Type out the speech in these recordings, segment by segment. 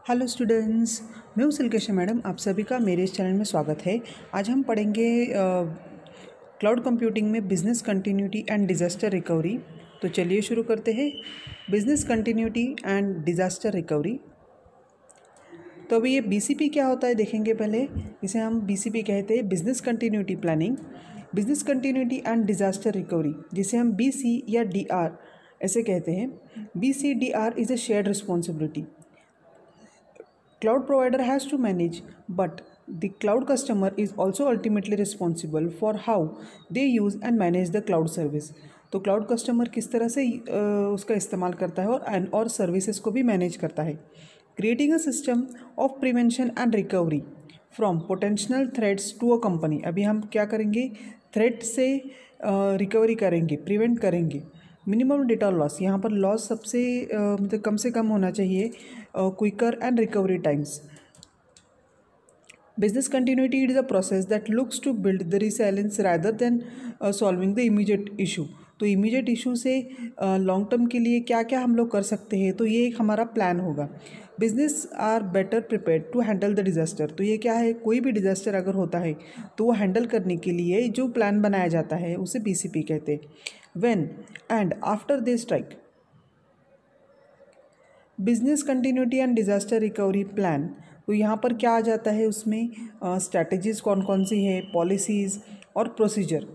Hello students, मैं हूँ सिल्केशा madam. आप सभी का मेरे इस चैनल में स्वागत है। आज हम पढ़ेंगे क्लाउड कंप्यूटिंग में business continuity and disaster recovery. तो चलिए शुरू करते हैं। Business continuity and disaster recovery. तो अभी ये बीसीपी क्या होता है देखेंगे पहले। इसे हम बीसीपी कहते हैं, business continuity planning, business continuity and disaster recovery, जिसे हम बीसी या डीआर ऐसे कहते हैं। BCDR is a shared responsibility cloud provider has to manage, but the cloud customer is also ultimately responsible for how they use and manage the cloud service. तो cloud customer किस तरह से उसका इस्तेमाल करता है और सर्विसेज को भी मैनेज करता है। Creating a system of prevention and recovery from potential threats to a company. अभी हम क्या करेंगे, थ्रेट से रिकवरी करेंगे, प्रिवेंट करेंगे। मिनिमम डेटा लॉस, यहाँ पर लॉस सबसे मतलब कम से कम होना चाहिए। Quicker and recovery times. Business continuity is a process that looks to build the resilience rather than solving the immediate issue. तो इमीडिएट इशू से लॉन्ग टर्म के लिए क्या क्या हम लोग कर सकते हैं, तो ये एक हमारा प्लान होगा। Business are better prepared to handle the disaster. तो ये क्या है, कोई भी डिज़ास्टर अगर होता है तो वो हैंडल करने के लिए जो प्लान बनाया जाता है उसे BCP कहते हैं। When and after they strike. Business continuity and disaster recovery plan, तो यहाँ पर क्या आ जाता है, उसमें स्ट्रैटेजीज़ कौन कौन सी है, पॉलिसीज़ और procedure.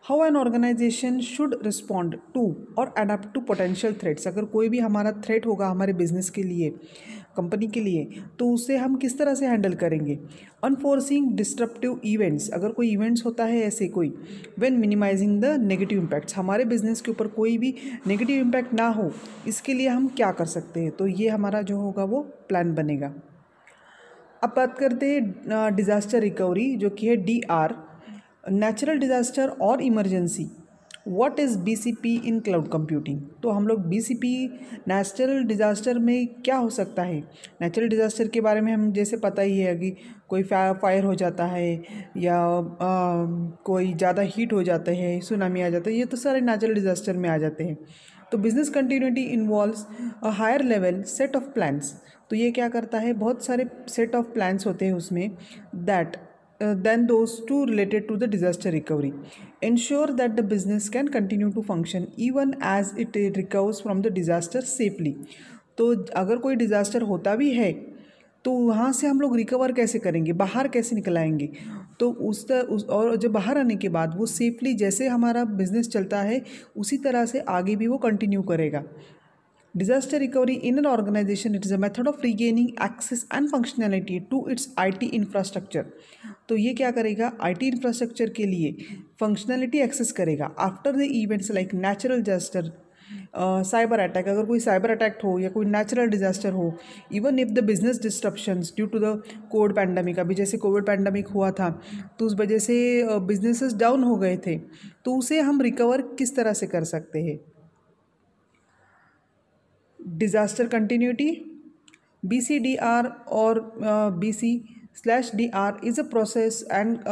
How an organization should respond to और अडेप्ट टू पोटेंशियल थ्रेट्स। अगर कोई भी हमारा थ्रेट होगा हमारे बिजनेस के लिए, कंपनी के लिए, तो उसे हम किस तरह से हैंडल करेंगे। अनफोर्सिंग डिस्ट्रप्टिव इवेंट्स, अगर कोई इवेंट्स होता है ऐसे कोई। When minimizing the negative impacts, हमारे बिजनेस के ऊपर कोई भी नेगेटिव इम्पैक्ट ना हो, इसके लिए हम क्या कर सकते हैं। तो ये हमारा जो होगा वो प्लान बनेगा। अब बात करते हैं डिज़ास्टर रिकवरी, जो कि है DR, नेचुरल डिज़ास्टर और emergency. What is BCP in cloud computing. तो हम लोग BCP नेचुरल डिज़ास्टर में क्या हो सकता है। नेचुरल डिज़ास्टर के बारे में हम जैसे पता ही है कि कोई फायर हो जाता है या कोई ज़्यादा हीट हो जाता है, सुनामी आ जाता है, ये तो सारे नेचुरल डिज़ास्टर में आ जाते हैं। तो business continuity involves a higher level set of plans. तो ये क्या करता है, बहुत सारे सेट ऑफ प्लान्स होते हैं उसमें, that than those two related to the disaster recovery. Ensure that the business can continue to function even as it recovers from the disaster safely. तो अगर कोई डिज़ास्टर होता भी है तो वहाँ से हम लोग रिकवर कैसे करेंगे, बाहर कैसे निकल आएंगे। तो और जब बाहर आने के बाद वो सेफली जैसे हमारा बिजनेस चलता है उसी तरह से आगे भी वो कंटिन्यू करेगा। Disaster recovery in an organization, it is a method of regaining access and functionality to its IT infrastructure. तो ये क्या करेगा, IT इंफ्रास्ट्रक्चर के लिए फंक्शनैलिटी एक्सेस करेगा after the events like natural disaster, cyber attack. अगर कोई साइबर अटैक हो या कोई नेचुरल डिजास्टर हो, even if the business disruptions due to the COVID pandemic. अभी जैसे कोविड पैंडमिक हुआ था तो उस वजह से बिजनेसेस डाउन हो गए थे, तो उसे हम रिकवर किस तरह से कर सकते हैं। डिज़ास्टर कंटिन्यूटी, BCDR और BC/DR is a process and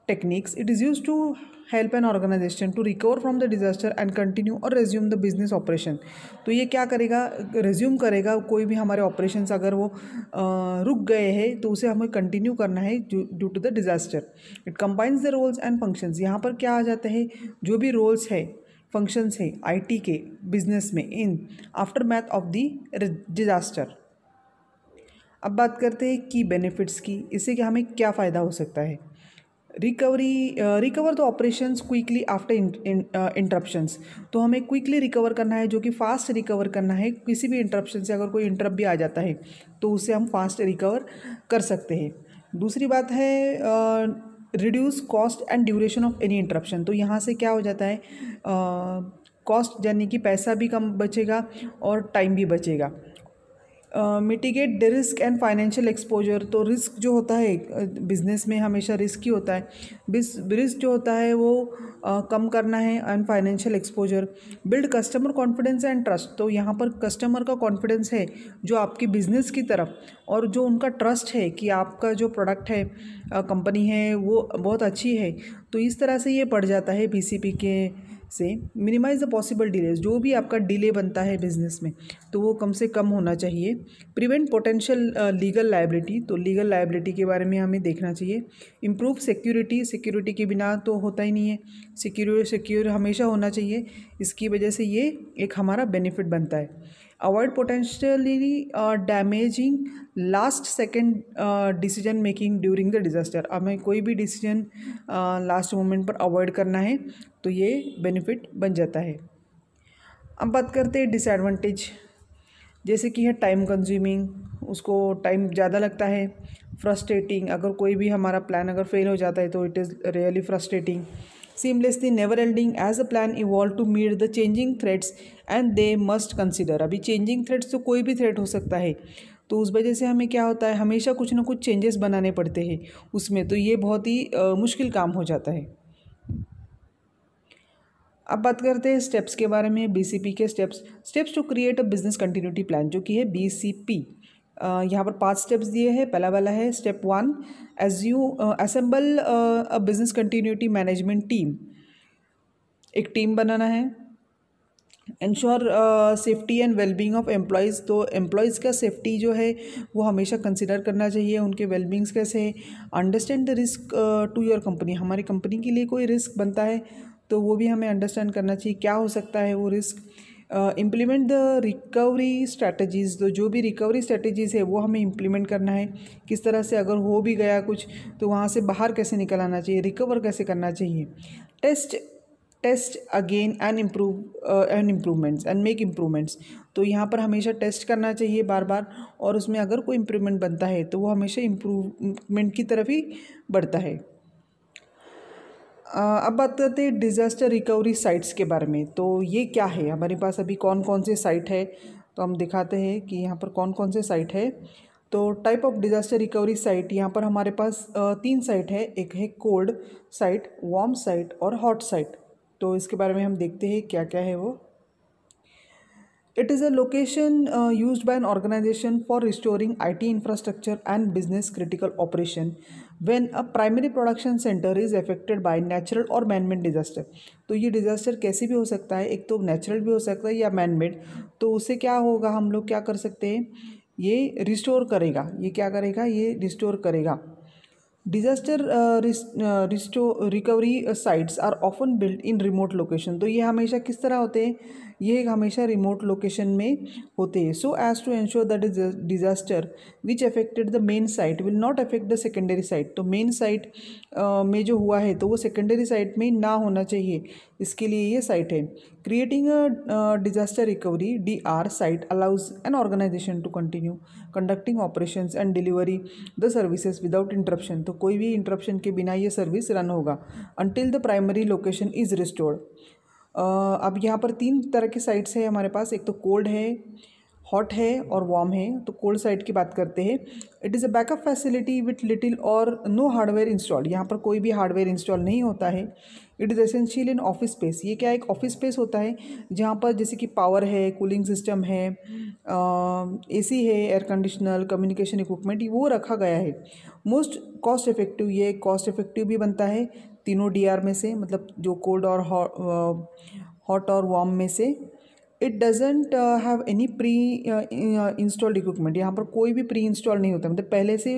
techniques. It is used to help an organization to recover from the disaster and continue or resume the business operation. तो ये क्या करेगा, resume करेगा कोई भी हमारे operations अगर वो रुक गए हैं तो उसे हमें कंटिन्यू करना है due to the disaster. It combines the roles and functions. यहाँ पर क्या आ जाता है, जो भी रोल्स है, फंक्शंस है IT के बिजनेस में in after math of the disaster. अब बात करते हैं की बेनिफिट्स की, इससे कि हमें क्या फ़ायदा हो सकता है। Recover the operations quickly after interruptions. तो हमें क्विकली रिकवर करना है, जो कि फास्ट रिकवर करना है। किसी भी इंटरप्शन से अगर कोई इंटरप्ट भी आ जाता है तो उसे हम फास्ट रिकवर कर सकते हैं। दूसरी बात है reduce cost and duration of any interruption. तो यहाँ से क्या हो जाता है, कॉस्ट यानी कि पैसा भी कम बचेगा और टाइम भी बचेगा। Mitigate the risk and financial exposure. तो रिस्क जो होता है बिजनेस में हमेशा रिस्क ही होता है, रिस्क जो होता है वो कम करना है। And financial exposure, build customer confidence and trust. तो यहाँ पर कस्टमर का कॉन्फिडेंस है जो आपके बिजनेस की तरफ, और जो उनका ट्रस्ट है कि आपका जो प्रोडक्ट है, कंपनी है, वो बहुत अच्छी है। तो इस तरह से ये पड़ जाता है BCP के से मिनिमाइज द पॉसिबल डिलेज, जो भी आपका डिले बनता है बिजनेस में तो वो कम से कम होना चाहिए। प्रिवेंट पोटेंशियल लीगल लायबिलिटी, तो लीगल लायबिलिटी के बारे में हमें देखना चाहिए। इम्प्रूव सिक्योरिटी, सिक्योरिटी के बिना तो होता ही नहीं है, सिक्योर हमेशा होना चाहिए, इसकी वजह से ये एक हमारा बेनिफिट बनता है। Avoid potentially damaging last second decision making during the disaster, हमें कोई भी डिसीजन लास्ट मोमेंट पर अवॉइड करना है तो ये बेनिफिट बन जाता है। अब बात करते हैं डिसएडवांटेज, जैसे कि है टाइम कंज्यूमिंग, उसको टाइम ज़्यादा लगता है। फ्रस्ट्रेटिंग, अगर कोई भी हमारा प्लान अगर फेल हो जाता है तो it is really frustrating. Seamlessly never ending, as a plan evolve to meet the changing threats and they must consider, अभी चेंजिंग थ्रेट्स तो कोई भी थ्रेट हो सकता है, तो उस वजह से हमें क्या होता है, हमेशा कुछ ना कुछ चेंजेस बनाने पड़ते हैं उसमें, तो ये बहुत ही मुश्किल काम हो जाता है। अब बात करते हैं स्टेप्स के बारे में, बीसीपी के steps to create a business continuity plan, जो कि है बीसीपी। यहाँ पर 5 स्टेप्स दिए हैं। पहला वाला है स्टेप 1, असेंबल अ बिजनेस कंटिन्यूटी मैनेजमेंट टीम, एक टीम बनाना है। Ensure safety and wellbeing of employees, तो एम्प्लॉयज़ का सेफ्टी जो है वो हमेशा कंसिडर करना चाहिए, उनके वेलबींग्स कैसे है। Understand the risk to your company, हमारी कंपनी के लिए कोई रिस्क बनता है तो वो भी हमें अंडरस्टैंड करना चाहिए, क्या हो सकता है वो risk. Implement the recovery strategies, तो जो भी रिकवरी स्ट्रैटेजीज़ है वो हमें इम्प्लीमेंट करना है, किस तरह से अगर हो भी गया कुछ तो वहाँ से बाहर कैसे निकल आना चाहिए, रिकवर कैसे करना चाहिए। Test again and improvements and make improvements, तो यहाँ पर हमेशा टेस्ट करना चाहिए बार बार, और उसमें अगर कोई इम्प्रूवमेंट बनता है तो वो हमेशा इम्प्रूवमेंट की तरफ ही बढ़ता है। अब बात करते हैं डिज़ास्टर रिकवरी साइट्स के बारे में, तो ये क्या है, हमारे पास अभी कौन कौन से साइट है, तो हम दिखाते हैं कि यहाँ पर कौन कौन से साइट है। तो type of disaster recovery site, यहाँ पर हमारे पास 3 साइट है, एक है कोल्ड साइट, वार्म साइट और हॉट साइट। तो इसके बारे में हम देखते हैं क्या क्या है वो। It is a location used by an organization for restoring IT infrastructure and business critical operation when a primary production center is affected by natural or man-made disaster। तो ये डिज़ास्टर कैसे भी हो सकता है, एक तो नेचुरल भी हो सकता है या मैन-मेड, तो उससे क्या होगा, हम लोग क्या कर सकते हैं, ये रिस्टोर करेगा, ये क्या करेगा, ये रिस्टोर करेगा। Disaster recovery sites are often built in remote location, तो ये हमेशा किस तरह होते हैं, ये हमेशा रिमोट लोकेशन में होते हैं। So as to ensure that disaster which affected the main site will not affect the secondary site, तो मेन साइट में जो हुआ है तो वो सेकेंडरी साइट में ना होना चाहिए, इसके लिए ये साइट है। Creating a disaster recovery DR site allows an organization to continue conducting operations and delivery the services without interruption, तो कोई भी इंटरप्शन के बिना ये सर्विस रन होगा until the primary location is restored. अब यहाँ पर 3 तरह के साइट्स है हमारे पास, एक तो कोल्ड है, हॉट है और वार्म है। तो कोल्ड साइट की बात करते हैं। It is a backup facility with little और नो हार्डवेयर इंस्टॉल, यहाँ पर कोई भी हार्डवेयर इंस्टॉल नहीं होता है। It is essential in office space, ये क्या एक ऑफिस स्पेस होता है जहाँ पर जैसे कि पावर है, कूलिंग सिस्टम है, AC है, एयर कंडीशनर, कम्युनिकेशन इक्विपमेंट, वो रखा गया है। मोस्ट कॉस्ट इफेक्टिव, ये कॉस्ट इफेक्टिव भी बनता है तीनों DR में से, मतलब जो कोल्ड और हॉट और वार्म में से। It doesn't have any pre installed equipment, यहाँ पर कोई भी प्री इंस्टॉल नहीं होता, मतलब पहले से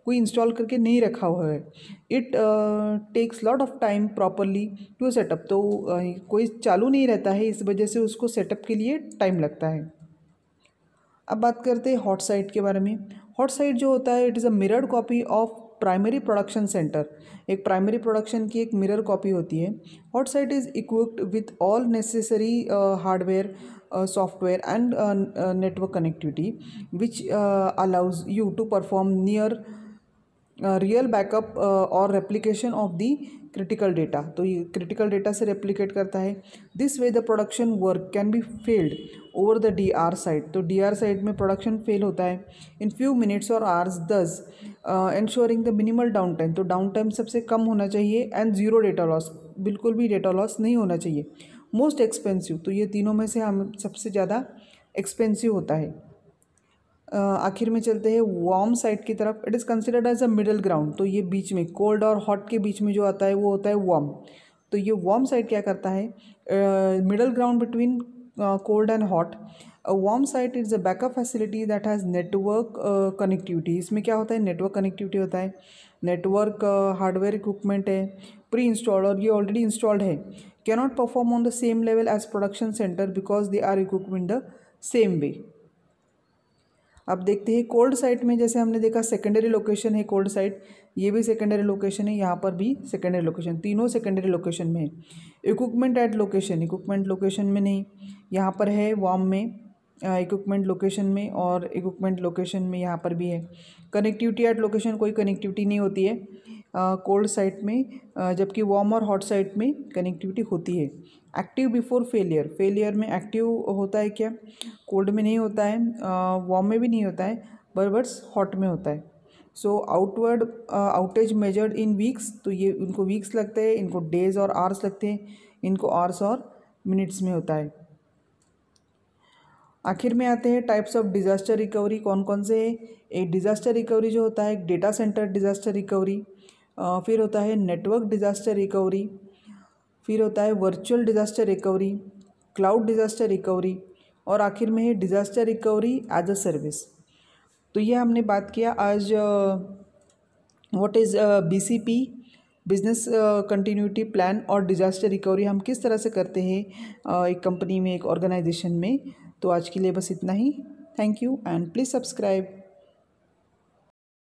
कोई इंस्टॉल करके नहीं रखा हुआ है। It takes lot of time properly to set up, तो कोई चालू नहीं रहता है, इस वजह से उसको सेटअप के लिए टाइम लगता है। अब बात करते हैं हॉट साइट के बारे में। हॉट साइट जो होता है it is a mirrored copy of primary production centre, एक प्राइमरी प्रोडक्शन की एक मिरर कॉपी होती है। Hot site is equipped with all necessary hardware, software and network connectivity which allows you to perform near real backup और replication of the critical data, तो ये critical data से replicate करता है। This way the production work can be failed over the DR site, तो DR site में production fail होता है इन फ्यू मिनट्स और आवर्स, दस ensuring the minimal down time, तो डाउन टाइम सबसे कम होना चाहिए, एंड ज़ीरो डेटा लॉस, बिल्कुल भी डेटा लॉस नहीं होना चाहिए। मोस्ट एक्सपेंसिव, तो ये तीनों में से हम सबसे ज़्यादा एक्सपेंसिव होता है। आखिर में चलते हैं वार्म साइड की तरफ। It is considered as a middle ground, तो ये बीच में कोल्ड और हॉट के बीच में जो आता है वो होता है वार्म। तो ये वार्म साइट क्या करता है, middle ground between cold and hot. A warm site is a backup facility that has network connectivity. इसमें क्या होता है, नेटवर्क कनेक्टिविटी होता है. नेटवर्क हार्डवेयर इक्विपमेंट है प्री इंस्टॉल्ड और ये ऑलरेडी इंस्टॉल्ड है. Cannot perform on the same level as production center because they are equipped in the same way. अब देखते हैं कोल्ड साइट में, जैसे हमने देखा सेकेंडरी लोकेशन है कोल्ड साइट, ये भी सेकेंडरी लोकेशन है, यहाँ पर भी सेकेंडरी लोकेशन, तीनों सेकेंडरी लोकेशन में है. Equipment at location, equipment location में नहीं, यहाँ पर है वार्म में इक्विपमेंट लोकेशन में, और इक्विपमेंट लोकेशन में यहाँ पर भी है. कनेक्टिविटी एट लोकेशन, कोई कनेक्टिविटी नहीं होती है कोल्ड साइट में, जबकि वार्म और हॉट साइट में कनेक्टिविटी होती है. एक्टिव बिफोर फेलियर, फेलियर में एक्टिव होता है क्या, कोल्ड में नहीं होता है, वार्म में भी नहीं होता है, बस हॉट में होता है. So outward outage measured in weeks, तो ये इनको वीक्स लगते हैं, इनको डेज और आवर्स लगते हैं, इनको आवर्स और मिनट्स में होता है. आखिर में आते हैं टाइप्स ऑफ डिज़ास्टर रिकवरी कौन कौन से हैं. एक डिज़ास्टर रिकवरी जो होता है, एक डेटा सेंटर डिज़ास्टर रिकवरी, फिर होता है नेटवर्क डिज़ास्टर रिकवरी, फिर होता है virtual disaster recovery, cloud disaster recovery, और आखिर में है disaster recovery as a service. तो ये हमने बात किया आज what is BCP, business continuity plan, और डिज़ास्टर रिकवरी हम किस तरह से करते हैं एक कंपनी में, एक ऑर्गेनाइजेशन में. तो आज के लिए बस इतना ही. Thank you and please subscribe.